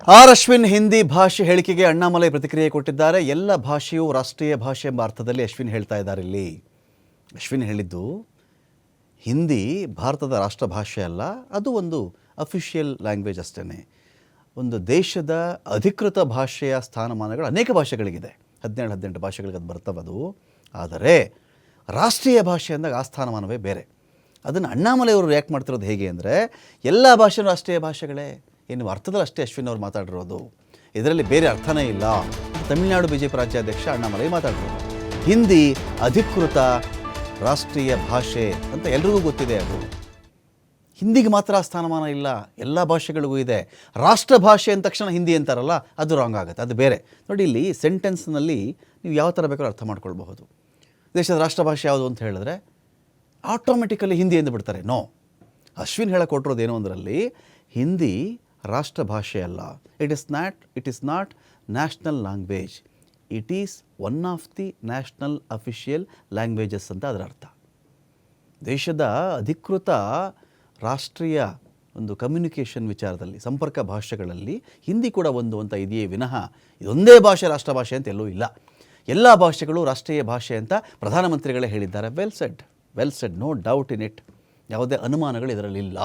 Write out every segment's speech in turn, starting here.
ಅಶ್ವಿನ್ ಹಿಂದಿ ಭಾಷೆ ಹೇಳಿಕೆಗೆ ಅಣ್ಣಾಮಲೈ ಪ್ರತಿಕ್ರಿಯೆ ಕೊಟ್ಟಿದ್ದಾರೆ. ಎಲ್ಲ ಭಾಷೆಯು ರಾಷ್ಟ್ರೀಯ ಭಾಷೆ ಎಂಬ ಅರ್ಥದಲ್ಲಿ ಅಶ್ವಿನ್ ಹೇಳ್ತಾ ಇದ್ದಾರೆ. ಇಲ್ಲಿ ಅಶ್ವಿನ್ ಹೇಳಿದ್ದು ಹಿಂದಿ ಭಾರತದ ರಾಷ್ಟ್ರ ಭಾಷೆ ಅಲ್ಲ, ಅದು ಒಂದು ಅಫಿಷಿಯಲ್ ಲ್ಯಾಂಗ್ವೇಜ್ ಅಷ್ಟೇ. ಒಂದು ದೇಶದ ಅಧಿಕೃತ ಭಾಷೆಯ ಸ್ಥಾನಮಾನಗಳು ಅನೇಕ ಭಾಷೆಗಳಿಗಿದೆ, 17-18 ಭಾಷೆಗಳಿಗೆ ಅದು ಬರ್ತವದು. ಆದರೆ ರಾಷ್ಟ್ರೀಯ ಭಾಷೆ ಅಂದಾಗ ಆ ಸ್ಥಾನಮಾನವೇ ಬೇರೆ. ಅದನ್ನು ಅಣ್ಣಾಮಲೈ ಅವರು ರಿಯಾಕ್ಟ್ ಮಾಡ್ತಿರೋದು ಹೇಗೆ ಅಂದರೆ, ಎಲ್ಲ ಭಾಷೆನೂ ರಾಷ್ಟ್ರೀಯ ಭಾಷೆಗಳೇ ಎನ್ನುವ ಅರ್ಥದಲ್ಲಿ ಅಷ್ಟೇ ಅಶ್ವಿನ್ ಅವರು ಮಾತಾಡಿರೋದು, ಇದರಲ್ಲಿ ಬೇರೆ ಅರ್ಥನೇ ಇಲ್ಲ. ತಮಿಳುನಾಡು BJP ರಾಜ್ಯಾಧ್ಯಕ್ಷ ಅಣ್ಣಾಮಲೈ ಮಾತಾಡಿರೋದು. ಹಿಂದಿ ಅಧಿಕೃತ ರಾಷ್ಟ್ರೀಯ ಭಾಷೆ ಅಂತ ಎಲ್ರಿಗೂ ಗೊತ್ತಿದೆ. ಅದು ಹಿಂದಿಗೆ ಮಾತ್ರ ಸ್ಥಾನಮಾನ ಇಲ್ಲ, ಎಲ್ಲ ಭಾಷೆಗಳಿಗೂ ಇದೆ. ರಾಷ್ಟ್ರ ಭಾಷೆ ಅಂದ ತಕ್ಷಣ ಹಿಂದಿ ಅಂತಾರಲ್ಲ, ಅದು ರಾಂಗ್ ಆಗುತ್ತೆ, ಅದು ಬೇರೆ. ನೋಡಿ, ಇಲ್ಲಿ ಸೆಂಟೆನ್ಸ್ನಲ್ಲಿ ನೀವು ಯಾವ ಥರ ಬೇಕಾದ್ರೂ ಅರ್ಥ ಮಾಡ್ಕೊಳ್ಬಹುದು. ದೇಶದ ರಾಷ್ಟ್ರ ಭಾಷೆ ಯಾವುದು ಅಂತ ಹೇಳಿದ್ರೆ ಆಟೋಮೆಟಿಕಲಿ ಹಿಂದಿ ಎಂದು ಬಿಡ್ತಾರೆ. ನೋ, ಅಶ್ವಿನ್ ಹೇಳಿಕೊಟ್ಟಿರೋದು ಏನು ಅದರಲ್ಲಿ, ಹಿಂದಿ ರಾಷ್ಟ್ರ ಭಾಷೆ ಅಲ್ಲ, it is not national language, it is one of the national official languages ಅಂತ ಅದರ ಅರ್ಥ. ದೇಶದ ಅಧಿಕೃತ ರಾಷ್ಟ್ರೀಯ ಒಂದು ಕಮ್ಯುನಿಕೇಷನ್ ವಿಚಾರದಲ್ಲಿ, ಸಂಪರ್ಕ ಭಾಷೆಗಳಲ್ಲಿ ಹಿಂದಿ ಕೂಡ ಒಂದು ಅಂತ ಇದೆಯೇ ವಿನಃ ಇದೊಂದೇ ಭಾಷೆ ರಾಷ್ಟ್ರ ಭಾಷೆ ಅಂತ ಎಲ್ಲೂ ಇಲ್ಲ. ಎಲ್ಲ ಭಾಷೆಗಳು ರಾಷ್ಟ್ರೀಯ ಭಾಷೆ ಅಂತ ಪ್ರಧಾನಮಂತ್ರಿಗಳೇ ಹೇಳಿದ್ದಾರೆ. Well said, no doubt in it. ಯಾವುದೇ ಅನುಮಾನಗಳು ಇದರಲ್ಲಿಲ್ಲ.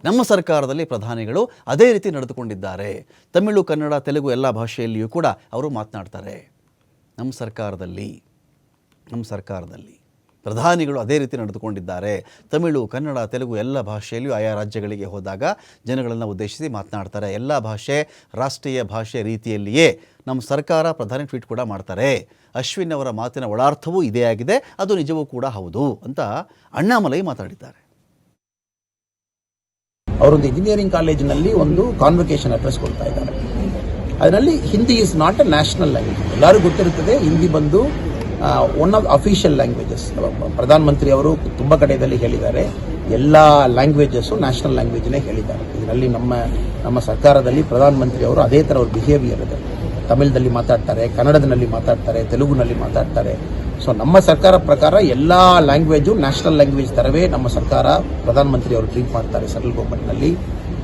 ನಮ್ಮ ಸರ್ಕಾರದಲ್ಲಿ ಪ್ರಧಾನಿಗಳು ಅದೇ ರೀತಿ ನಡೆದುಕೊಂಡಿದ್ದಾರೆ. ತಮಿಳು, ಕನ್ನಡ, ತೆಲುಗು ಎಲ್ಲ ಭಾಷೆಯಲ್ಲಿಯೂ ಕೂಡ ಅವರು ಮಾತನಾಡ್ತಾರೆ. ನಮ್ಮ ಸರ್ಕಾರದಲ್ಲಿ ಪ್ರಧಾನಿಗಳು ಅದೇ ರೀತಿ ನಡೆದುಕೊಂಡಿದ್ದಾರೆ. ತಮಿಳು, ಕನ್ನಡ, ತೆಲುಗು ಎಲ್ಲ ಭಾಷೆಯಲ್ಲಿಯೂ ಆಯಾ ರಾಜ್ಯಗಳಿಗೆ ಹೋದಾಗ ಜನಗಳನ್ನು ಉದ್ದೇಶಿಸಿ ಮಾತನಾಡ್ತಾರೆ. ಎಲ್ಲ ಭಾಷೆ ರಾಷ್ಟ್ರೀಯ ಭಾಷೆ ರೀತಿಯಲ್ಲಿಯೇ ನಮ್ಮ ಸರ್ಕಾರ ಪ್ರಧಾನಿ ಟ್ವೀಟ್ ಕೂಡ ಮಾಡ್ತಾರೆ. ಅಶ್ವಿನ್ ಅವರ ಮಾತಿನ ಒಳಾರ್ಥವೂ ಇದೇ ಆಗಿದೆ, ಅದು ನಿಜವೂ ಕೂಡ ಹೌದು ಅಂತ ಅಣ್ಣಾಮಲೈ ಮಾತಾಡಿದ್ದಾರೆ. ಅವರೊಂದು ಇಂಜಿನಿಯರಿಂಗ್ ಕಾಲೇಜಿನಲ್ಲಿ ಒಂದು ಕಾನ್ವೊಕೇಶನ್ ಅಡ್ರೆಸ್ ಕೊಡ್ತಾ ಇದ್ದಾರೆ. ಅದರಲ್ಲಿ Hindi is not A national language. ಎಲ್ಲರಿಗೂ ಗೊತ್ತಿರುತ್ತದೆ, ಹಿಂದಿ ಬಂದು ಒನ್ ಆಫ್ ಅಫಿಷಿಯಲ್ ಲ್ಯಾಂಗ್ವೇಜಸ್. ಪ್ರಧಾನಮಂತ್ರಿ ಅವರು ತುಂಬ ಕಡೆಯಲ್ಲಿ ಹೇಳಿದ್ದಾರೆ, ಎಲ್ಲ ಲ್ಯಾಂಗ್ವೇಜಸ್ಸು ನ್ಯಾಷನಲ್ ಲ್ಯಾಂಗ್ವೇಜ್ನೇ ಹೇಳಿದ್ದಾರೆ. ಇದರಲ್ಲಿ ನಮ್ಮ ಸರ್ಕಾರದಲ್ಲಿ ಪ್ರಧಾನಮಂತ್ರಿ ಅವರು ಅದೇ ಥರ ಅವ್ರ ಬಿಹೇವಿಯರ್ ಇದೆ. ತಮಿಳದಲ್ಲಿ ಮಾತಾಡ್ತಾರೆ, ಕನ್ನಡದಲ್ಲಿ ಮಾತಾಡ್ತಾರೆ, ತೆಲುಗುನಲ್ಲಿ ಮಾತಾಡ್ತಾರೆ. ಸೊ ನಮ್ಮ ಸರ್ಕಾರ ಪ್ರಕಾರ ಎಲ್ಲ ಲ್ಯಾಂಗ್ವೇಜು ನ್ಯಾಷನಲ್ ಲ್ಯಾಂಗ್ವೇಜ್ ಥರವೇ ನಮ್ಮ ಸರ್ಕಾರ ಪ್ರಧಾನಮಂತ್ರಿ ಅವರು ಟ್ರೀಟ್ ಮಾಡ್ತಾರೆ. ಸೆಂಟ್ರಲ್ ಗೌರ್ಮೆಂಟ್ನಲ್ಲಿ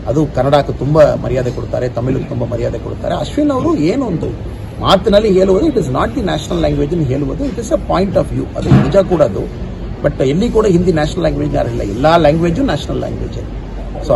ಅದು ಕನ್ನಡಕ್ಕೆ ತುಂಬ ಮರ್ಯಾದೆ ಕೊಡ್ತಾರೆ, ತಮಿಳಿಗೆ ತುಂಬ ಮರ್ಯಾದೆ ಕೊಡ್ತಾರೆ. ಅಶ್ವಿನ್ ಅವರು ಏನು ಒಂದು ಮಾತಿನಲ್ಲಿ ಹೇಳುವುದು, it is not the national language ಹೇಳುವುದು, it is a point of view. ಅದು ನಿಜ ಕೂಡ ಅದು. ಬಟ್ ಎಲ್ಲಿ ಕೂಡ ಹಿಂದಿ ನ್ಯಾಷನಲ್ ಲ್ಯಾಂಗ್ವೇಜ್ ಯಾರಿಲ್ಲ, ಎಲ್ಲ ಲ್ಯಾಂಗ್ವೇಜು ನ್ಯಾಷನಲ್ ಲ್ಯಾಂಗ್ವೇಜ್. ಸೊ